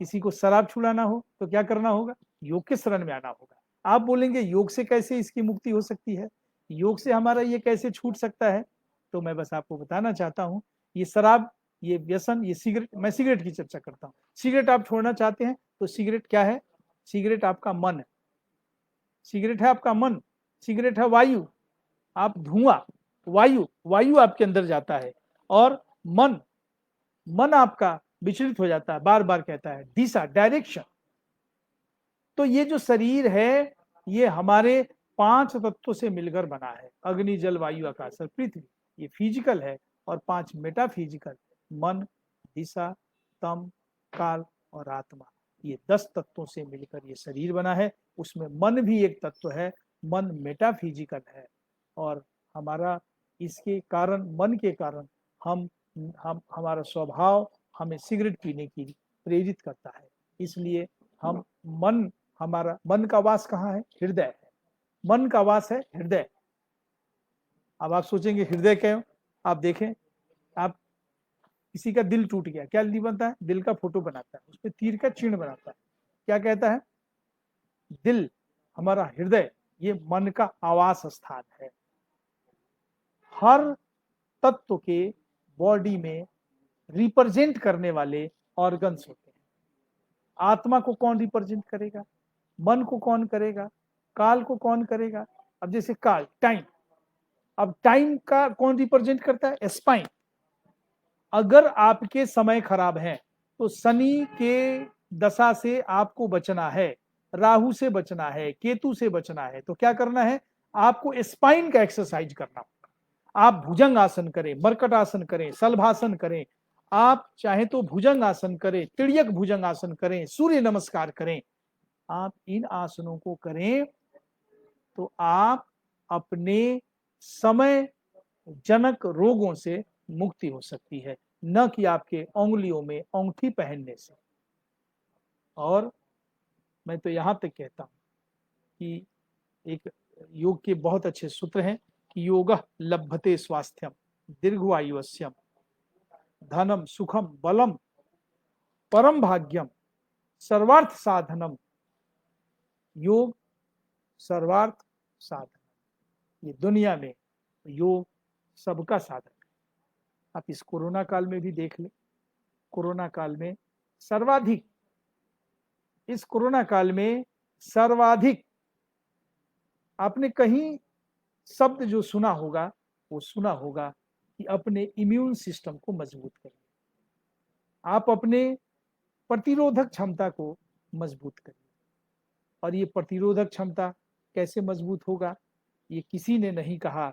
किसी को शराब छुड़ाना हो तो क्या करना होगा? योग के शरण में आना होगा। आप बोलेंगे योग से कैसे इसकी मुक्ति हो सकती है, योग से हमारा ये कैसे छूट सकता है? तो मैं बस आपको बताना चाहता हूं, ये शराब, ये व्यसन, ये सिगरेट, मैं सिगरेट की चर्चा करता हूं। सिगरेट आप छोड़ना चाहते हैं तो सिगरेट क्या है? सिगरेट आपका मन है, सिगरेट है आपका मन, सिगरेट है वायु, आप धुआं, वायु, वायु आपके अंदर जाता है और मन, मन आपका विचलित हो जाता है, बार बार कहता है दिशा, डायरेक्शन। तो ये जो शरीर है ये हमारे 5 तत्वों से मिलकर बना है, अग्नि जल वायु आकाश और पृथ्वी, ये फिजिकल है, और 5 मेटाफिजिकल, मन, दिशा, तम, काल और आत्मा, ये 10 तत्वों से मिलकर ये शरीर बना है। उसमें मन भी एक तत्व है, मन मेटाफिजिकल है, और हमारा इसके कारण, मन के कारण हम हमारा स्वभाव हमें सिगरेट पीने की प्रेरित करता है। इसलिए हम मन हमारा मन का वास कहाँ है? हृदय है। मन का वास है हृदय। अब आप सोचेंगे हृदय क्यों? आप देखें, आप किसी का दिल टूट गया, क्या नहीं बनता है? दिल का फोटो बनाता है, उसपे तीर का चिन्ह बनाता है। क्या कहता है? दिल, हमारा हृदय, ये मन का आवास स्थान है। हर तत्व के बॉडी में रिप्रेजेंट करने वाले ऑर्गन्स होते हैं। आत्मा को कौन रिप्रेजेंट करेगा? मन को कौन करेगा? काल को कौन करेगा? अब जैसे काल, टाइम, अब टाइम का कौन रिप्रेजेंट करता है? स्पाइन। अगर आपके समय खराब है तो शनि के दशा से आपको बचना है, राहु से बचना है, केतु से बचना है, तो क्या करना है? आपको स्पाइन का एक्सरसाइज करना होगा। आप भुजंग आसन करें, मरकट आसन करें, शलभासन करें, आप चाहे तो भुजंग आसन करें, तिर्यक भुजंग आसन करें, सूर्य नमस्कार करें। आप इन आसनों को करें तो आप अपने समय जनक रोगों से मुक्ति हो सकती है, न कि आपके उंगलियों में अंगूठी पहनने से। और मैं तो यहां तक कहता हूं कि एक योग के बहुत अच्छे सूत्र हैं कि योगः लभते स्वास्थ्यम दीर्घायुष्यम धनम सुखम बलम परम भाग्यम सर्वार्थ साधनम। योग सर्वार्थ साधन, ये दुनिया में योग सबका साधन है। आप इस कोरोना काल में भी देख लें, कोरोना काल में सर्वाधिक, इस कोरोना काल में सर्वाधिक आपने कहीं शब्द जो सुना होगा, वो सुना होगा कि अपने इम्यून सिस्टम को मजबूत करिए, आप अपने प्रतिरोधक क्षमता को मजबूत करिए। और ये प्रतिरोधक क्षमता कैसे मजबूत होगा? ये किसी ने नहीं कहा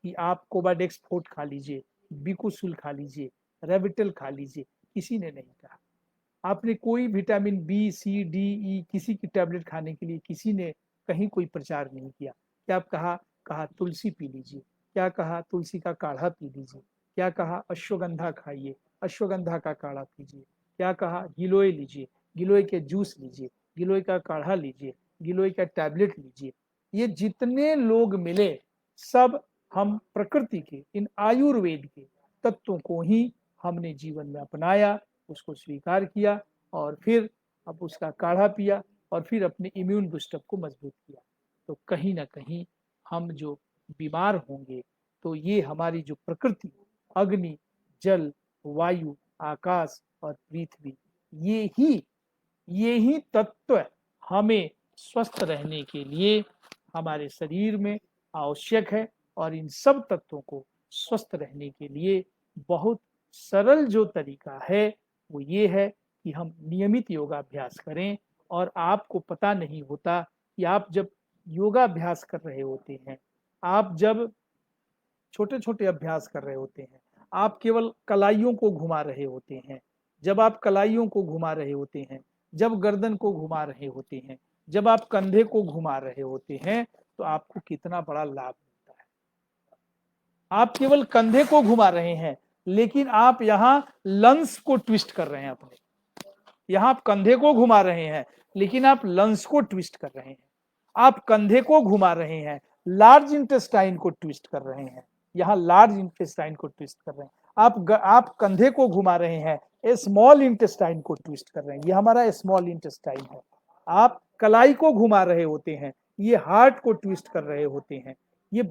कि आप कोवाडेक्स फोर्ट खा लीजिए, बिकोसुल खा लीजिए, रेविटल खा लीजिए, किसी ने नहीं कहा। आपने कोई विटामिन बी, सी, डी, ई किसी की टैबलेट खाने के लिए किसी ने कहीं कोई प्रचार नहीं किया। क्या आप कहा तुलसी पी लीजिए, क्या कहा तुलसी का काढ़ा पी लीजिए, क्या कहा अश्वगंधा खाइए, अश्वगंधा का काढ़ा पीजिए, क्या कहा गिलोय लीजिए, गिलोय के जूस लीजिए, गिलोय का काढ़ा लीजिए, गिलोय का टैबलेट लीजिए। ये जितने लोग मिले सब हम प्रकृति के इन आयुर्वेद के तत्वों को ही हमने जीवन में अपनाया, उसको स्वीकार किया और फिर अब उसका काढ़ा पिया और फिर अपने इम्यून बूस्टअप को मजबूत किया। तो कहीं ना कहीं हम जो बीमार होंगे तो ये हमारी जो प्रकृति, अग्नि, जल, वायु, आकाश और पृथ्वी, ये ही तत्व हमें स्वस्थ रहने के लिए हमारे शरीर में आवश्यक है। और इन सब तत्वों को स्वस्थ रहने के लिए बहुत सरल जो तरीका है वो ये है कि हम नियमित योगाभ्यास करें। और आपको पता नहीं होता कि आप जब योगाभ्यास कर रहे होते हैं, आप जब छोटे छोटे अभ्यास कर रहे होते हैं, आप केवल कलाइयों को घुमा रहे होते हैं। जब आप कलाइयों को घुमा रहे होते हैं, जब गर्दन को घुमा रहे होते हैं, जब आप कंधे को घुमा रहे होते हैं, तो आपको कितना बड़ा लाभ मिलता है। आप केवल कंधे को घुमा रहे हैं लेकिन आप यहाँ लंग्स को ट्विस्ट कर रहे हैं अपने। यहाँ आप कंधे को घुमा रहे हैं लेकिन आप लंग्स को ट्विस्ट कर रहे हैं। आप कंधे को घुमा रहे हैं, लार्ज इंटेस्टाइन को ट्विस्ट कर रहे हैं, यहाँ लार्ज इंटेस्टाइन को ट्विस्ट कर रहे हैं। आप कंधे को घुमा रहे हैं, स्मॉल इंटेस्टाइन को ट्विस्ट कर रहे हैं, ये हमारा स्मॉल इंटेस्टाइन है। आप कलाई को घुमा रहे होते हैं, ये हार्ट को ट्विस्ट कर रहे होते हैं। ये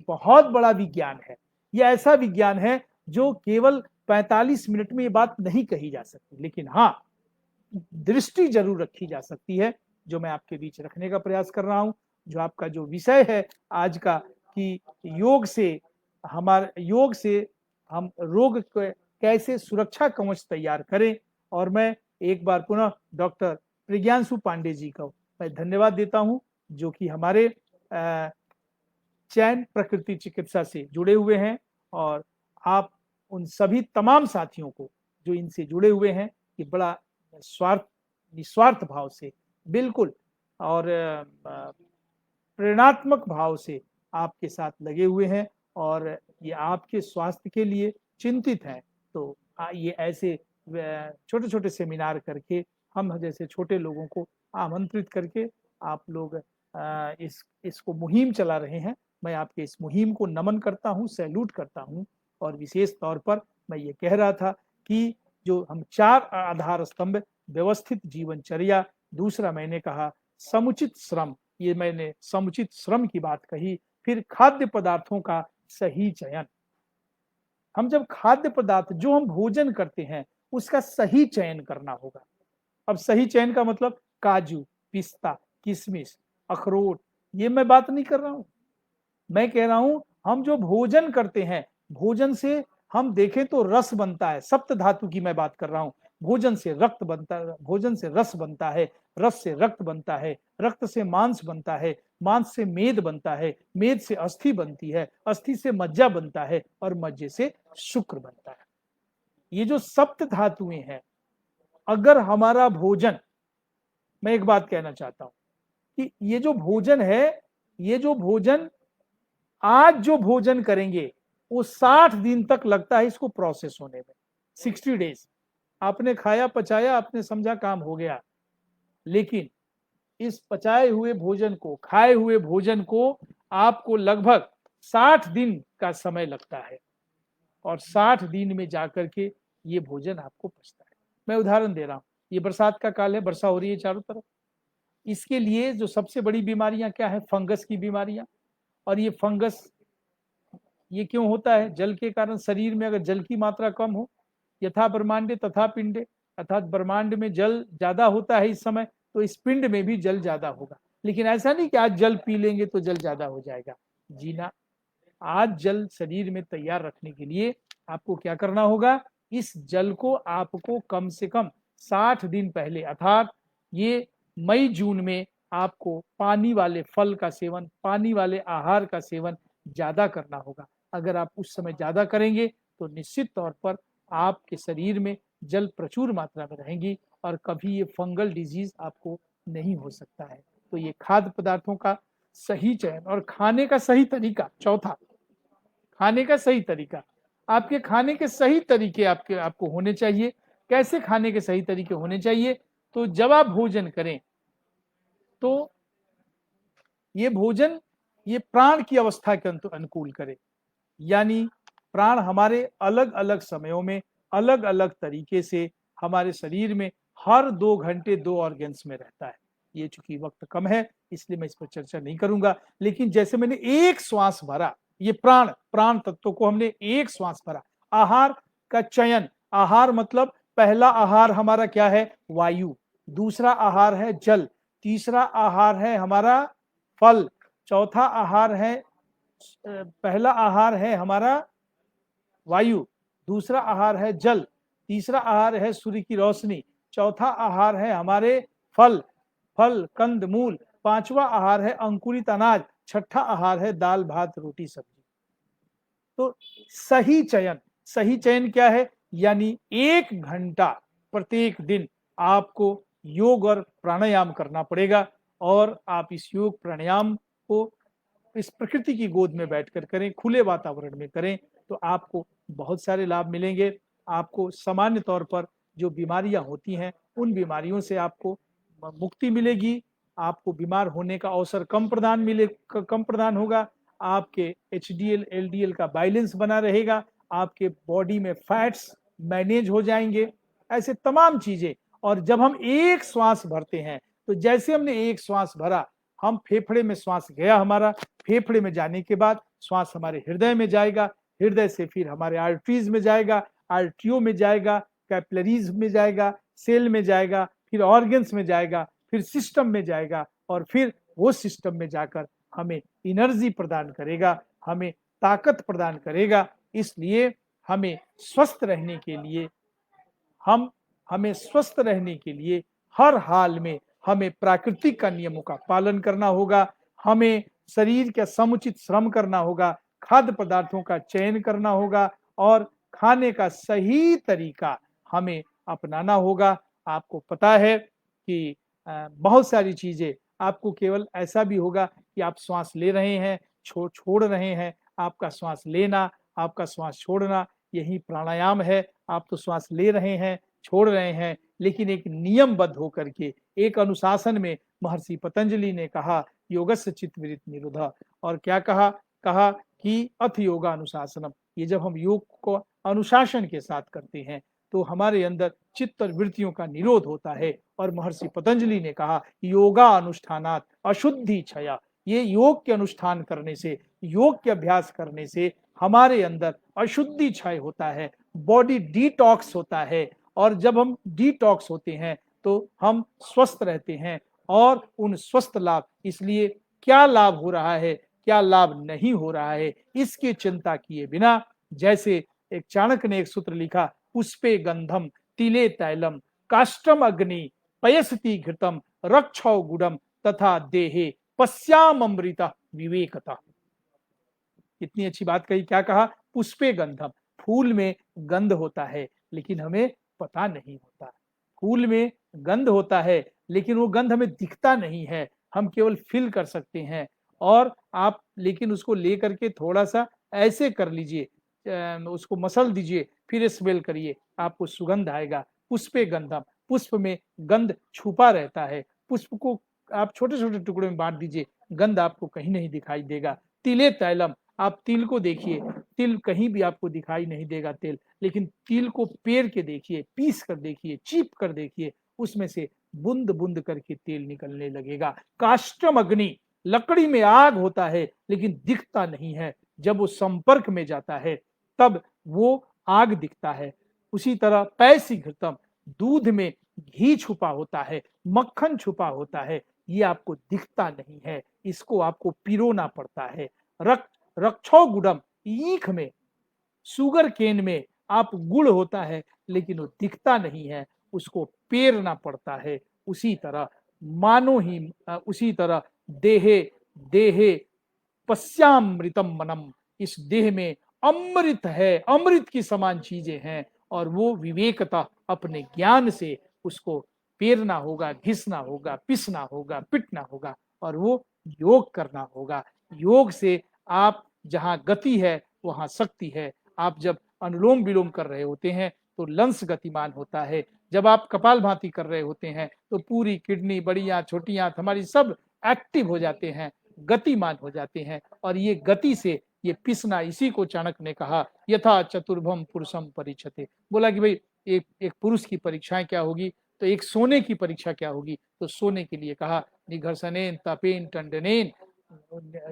बहुत बड़ा विज्ञान है। ये ऐसा विज्ञान है जो केवल 45 मिनट में ये बात नहीं कही जा सकती, लेकिन हाँ दृष्टि जरूर रखी जा सकती है, जो मैं आपके बीच रखने का प्रयास कर रहा हूं। जो आपका जो विषय है आज का कि योग से हम रोग कैसे सुरक्षा कवच तैयार करें। और मैं एक बार पुनः डॉक्टर प्रज्ञांशु पांडे जी को मैं धन्यवाद देता हूं, जो कि हमारे चैन प्रकृति चिकित्सा से जुड़े हुए हैं। और आप उन सभी तमाम साथियों को जो इनसे जुड़े हुए हैं कि बड़ा निस्वार्थ भाव से बिल्कुल और प्रेरणात्मक भाव से आपके साथ लगे हुए हैं और ये आपके स्वास्थ्य के लिए चिंतित हैं। तो ये ऐसे छोटे छोटे सेमिनार करके हम जैसे छोटे लोगों को आमंत्रित करके आप लोग इसको मुहिम चला रहे हैं। मैं आपके इस मुहिम को नमन करता हूँ, सैल्यूट करता हूँ। और विशेष तौर पर मैं ये कह रहा था कि जो हम 4 आधार स्तंभ, व्यवस्थित जीवनचर्या, दूसरा मैंने कहा समुचित श्रम, ये मैंने समुचित श्रम की बात कही, फिर खाद्य पदार्थों का सही चयन। हम जब खाद्य पदार्थ जो हम भोजन करते हैं उसका सही चयन करना होगा। अब सही चयन का मतलब काजू, पिस्ता, किशमिश, अखरोट, ये मैं बात नहीं कर रहा हूं। मैं कह रहा हूं हम जो भोजन करते हैं, भोजन से हम देखें तो रस बनता है, सप्त धातु की मैं बात कर रहा हूं। भोजन से रक्त बनता है, भोजन से रस बनता है, रस से रक्त बनता है, रक्त से मांस बनता है, मांस से मेद बनता है, मेद से अस्थि बनती है, अस्थि से मज्जा बनता है और मज्जे से शुक्र बनता है। ये जो सप्त धातुएं हैं, अगर हमारा भोजन, मैं एक बात कहना चाहता हूं कि ये जो भोजन है, ये जो भोजन आज जो भोजन करेंगे वो 60 दिन तक लगता है इसको प्रोसेस होने में, 60 डेज। आपने खाया, पचाया, आपने समझा काम हो गया, लेकिन इस पचाए हुए भोजन को, खाए हुए भोजन को आपको लगभग 60 दिन का समय लगता है और 60 दिन में जाकर के ये भोजन आपको पचता है। मैं उदाहरण दे रहा हूं, ये बरसात का काल है, वर्षा हो रही है चारों तरफ। इसके लिए जो सबसे बड़ी बीमारियां क्या है? फंगस की बीमारियां। और ये फंगस ये क्यों होता है? जल के कारण। शरीर में अगर जल की मात्रा कम हो, यथा ब्रह्मांडे तथा पिंडे, अर्थात ब्रह्मांड में जल ज्यादा होता है इस समय, तो इस पिंड में भी जल ज्यादा होगा। लेकिन ऐसा नहीं कि आज जल पी लेंगे तो जल ज्यादा हो जाएगा, जी ना। आज जल शरीर में तैयार रखने के लिए आपको क्या करना होगा? इस जल को आपको कम से कम 60 दिन पहले, अर्थात ये मई जून में आपको पानी वाले फल का सेवन, पानी वाले आहार का सेवन ज्यादा करना होगा। अगर आप उस समय ज्यादा करेंगे तो निश्चित तौर पर आपके शरीर में जल प्रचुर मात्रा में रहेंगी और कभी ये फंगल डिजीज आपको नहीं हो सकता है। तो ये खाद्य पदार्थों का सही चयन और खाने का सही तरीका। चौथा, खाने का सही तरीका। आपके खाने के सही तरीके आपको होने चाहिए। कैसे खाने के सही तरीके होने चाहिए? तो जब आप भोजन करें तो ये भोजन ये प्राण की अवस्था के अनुकूल करे, यानी प्राण हमारे अलग अलग समयों में अलग अलग तरीके से हमारे शरीर में हर 2 घंटे 2 ऑर्गन्स में रहता है। ये चूंकि वक्त कम है इसलिए मैं इस पर चर्चा नहीं करूंगा, लेकिन जैसे मैंने एक श्वास भरा, ये प्राण प्राण तत्व को हमने एक श्वास भरा। आहार का चयन, आहार मतलब पहला आहार हमारा क्या है? वायु, दूसरा आहार है जल, तीसरा आहार है हमारा फल, चौथा आहार है, पहला आहार है हमारा वायु, दूसरा आहार है जल, तीसरा आहार है सूर्य की रोशनी, चौथा आहार है हमारे फल, कंद मूल, पांचवा आहार है अंकुरित अनाज, छठा आहार है दाल भात रोटी सब्जी। तो सही चयन, सही चयन क्या है? यानी 1 घंटा प्रत्येक दिन आपको योग और प्राणायाम करना पड़ेगा और आप इस योग प्राणायाम को इस प्रकृति की गोद में बैठकर करें, खुले वातावरण में करें, तो आपको बहुत सारे लाभ मिलेंगे। आपको सामान्य तौर पर जो बीमारियां होती हैं उन बीमारियों से आपको मुक्ति मिलेगी। आपको बीमार होने का अवसर कम प्रदान होगा। आपके HDL LDL का बैलेंस बना रहेगा, आपके बॉडी में फैट्स मैनेज हो जाएंगे, ऐसे तमाम चीजें। और जब हम एक श्वास भरते हैं तो जैसे हमने एक श्वास भरा, हम फेफड़े में श्वास गया हमारा, फेफड़े में जाने के बाद श्वास हमारे हृदय में जाएगा, हृदय से फिर हमारे आर्टरीज में जाएगा, आर्टरियों में जाएगा, कैपिलरीज में जाएगा, सेल में जाएगा, फिर ऑर्गन्स में जाएगा, फिर सिस्टम में जाएगा और फिर वो सिस्टम में जाकर हमें एनर्जी प्रदान करेगा, हमें ताकत प्रदान करेगा। इसलिए हमें स्वस्थ रहने के लिए हमें स्वस्थ रहने के लिए हर हाल में हमें प्राकृतिक का नियमों का पालन करना होगा। हमें शरीर का समुचित श्रम करना होगा, खाद्य पदार्थों का चयन करना होगा और खाने का सही तरीका हमें अपनाना होगा। आपको पता है कि बहुत सारी चीजें, आपको केवल ऐसा भी होगा कि आप श्वास ले रहे हैं, छोड़ रहे हैं। आपका श्वास लेना, आपका श्वास छोड़ना, यही प्राणायाम है। आप तो श्वास ले रहे हैं, छोड़ रहे हैं, लेकिन एक नियमबद्ध होकर के, एक अनुशासन में महर्षि पतंजलि ने कहा योगस्य चित्तवृत्ति निरोधः। और क्या कहा? कहा कि अथ योगा अनुशासनम। ये जब हम योग को अनुशासन के साथ करते हैं तो हमारे अंदर चित्त और वृत्तियों का निरोध होता है। और महर्षि पतंजलि ने कहा योगा अनुष्ठानात् अशुद्धि क्षया। ये योग के अनुष्ठान करने से, योग के अभ्यास करने से हमारे अंदर अशुद्धि क्षय होता है, बॉडी डिटॉक्स होता है। और जब हम डिटॉक्स होते हैं तो हम स्वस्थ रहते हैं। और उन स्वस्थ लाभ, इसलिए क्या लाभ हो रहा है, क्या लाभ नहीं हो रहा है, इसकी चिंता किए बिना, जैसे एक चाणक्य ने एक सूत्र लिखा, पुष्पे गंधम तिले तैलम काष्टम अग्नि पयसति घृतम रक्षौ गुडम तथा देहे पश्याम अमृता विवेकता। कितनी अच्छी बात कही। क्या कहा? पुष्पे गंधम, फूल में गंध होता है लेकिन हमें पता नहीं होता। फूल में गंध होता है लेकिन वो गंध हमें दिखता नहीं है, हम केवल फील कर सकते हैं। और आप लेकिन उसको लेकर के थोड़ा सा ऐसे कर लीजिए, उसको मसल दीजिए, फिर स्मेल करिए, आपको सुगंध आएगा। पुष्पे गंधम, पुष्प में गंध छुपा रहता है। पुष्प को आप छोटे छोटे टुकड़ों में बांट दीजिए, गंध आपको कहीं नहीं दिखाई देगा। तिले तैलम, आप तिल को देखिए, तिल कहीं भी आपको दिखाई नहीं देगा तेल, लेकिन तिल को पेर के देखिए, पीस कर देखिए, चीप कर देखिए, उसमें से बूंद बूंद करके तेल निकलने लगेगा। काष्टम अग्नि, लकड़ी में आग होता है लेकिन दिखता नहीं है, जब वो संपर्क में जाता है तब वो आग दिखता है। उसी तरह पैसी घृतम, दूध में घी छुपा होता है, मक्खन छुपा होता है, ये आपको दिखता नहीं है, इसको आपको पिरोना पड़ता है। रक्षो गुड़म, ईख में, सुगर केन में आप गुड़ होता है लेकिन वो दिखता नहीं है, उसको पेरना पड़ता है। उसी तरह मानो ही उसी तरह देहे देहे पश्यामृतम मनम, इस देह में अमृत है, अमृत की समान चीजें हैं। और वो विवेकता, अपने ज्ञान से उसको पेरना होगा, घिसना होगा, पिसना होगा, पिटना होगा, और वो योग करना होगा। योग से आप जहाँ गति है वहाँ शक्ति है। आप जब अनुलोम विलोम कर रहे होते हैं तो लंस गतिमान होता है। जब आप कपालभाति कर रहे होते हैं तो पूरी किडनी, बड़ी आंत, छोटी आंत, हमारी सब एक्टिव हो जाते हैं, गतिमान हो जाते हैं। और ये गति से ये पिसना, इसी को चाणक्य ने कहा यथा चतुर्भम पुरुषम परीक्षते। बोला कि भाई एक पुरुष की परीक्षाएं क्या होगी, तो एक सोने की परीक्षा क्या होगी, तो सोने के लिए कहा निघर्षणेन तपेन टंडनेन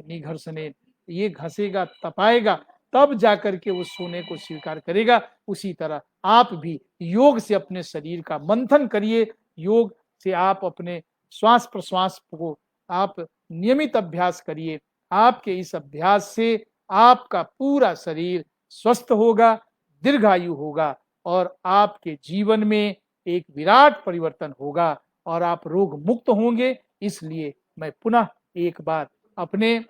निघर्षणेन, ये घसेगा, तपाएगा, तब जाकर के उस सोने को स्वीकार करेगा। उसी तरह आप भी योग से अपने शरीर का मंथन करिए, योग से आप अपने श्वास प्रश्वास को आप नियमित अभ्यास करिए। आपके इस अभ्यास से आपका पूरा शरीर स्वस्थ होगा, दीर्घायु होगा, और आपके जीवन में एक विराट परिवर्तन होगा और आप रोग मुक्त होंगे। इसलिए मैं पुनः एक बार अपने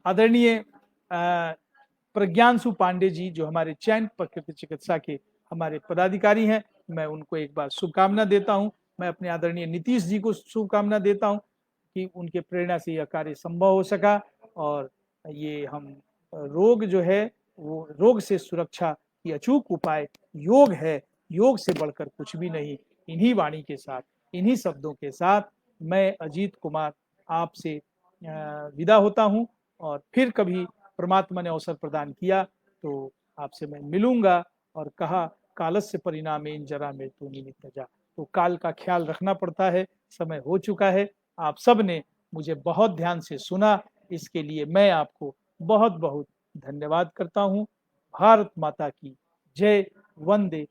आदरणीय प्रज्ञानशु पांडे जी, जो हमारे चयन प्रकृति चिकित्सा के हमारे पदाधिकारी हैं, मैं उनको एक बार शुभकामना देता हूं। मैं अपने आदरणीय नीतीश जी को शुभकामना देता हूं कि उनके प्रेरणा से यह कार्य संभव हो सका। और ये हम रोग जो है, वो रोग से सुरक्षा की अचूक उपाय योग है, योग से बढ़कर कुछ भी नहीं। इन्हीं वाणी के साथ, इन्हीं शब्दों के साथ मैं अजीत कुमार आपसे विदा होता हूं। और फिर कभी परमात्मा ने अवसर प्रदान किया तो आपसे मैं मिलूंगा। और कहा कालस्य परिणामेन जरा मृत्यु निमित्त जा, तो काल का ख्याल रखना पड़ता है। समय हो चुका है। आप सब ने मुझे बहुत ध्यान से सुना, इसके लिए मैं आपको बहुत बहुत धन्यवाद करता हूं। भारत माता की जय। वंदे